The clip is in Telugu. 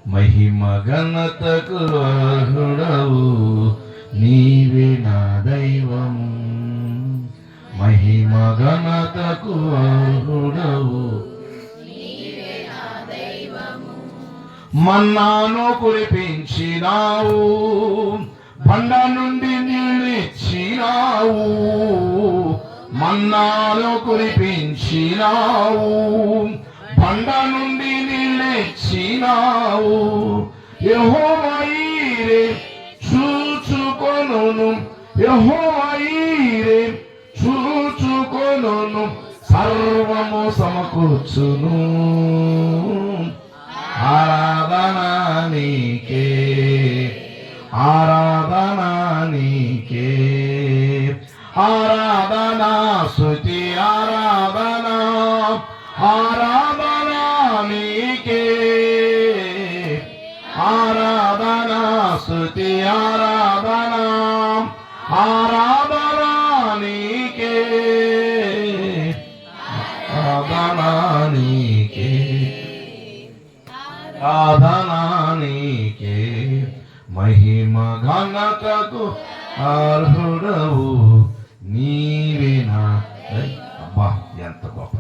మహిమ ఘనతకు అర్హుడవు, నీవే నా దైవము. మహిమ ఘనతకు అర్హుడవు, మన్నాను కురిపించినావు, బండ నుండి నీళ్ళిచ్చినావు. మన్నాను కురిపించినావు, బండ నుండి నీళ్ళిచ్చినావు. యెహోవా ఈరే చూచుకొనును, యెహోవా ఈరే చూచుకొనును, సర్వము సమకూర్చును. ఆరాధన నీకే, ఆరాధన నీకే, ఆరాధన స్తుతి ఆరాధన, ఆరాధన నీకే, ఆరాధన స్తుతి ఆరాధన, ఆరాధన నీకే, ఆరాధన నీకే, ఆరాధన నీకే. మహిమ ఘనతకు అర్హుడవు, నీవే నా. అబ్బా ఎంత గొప్ప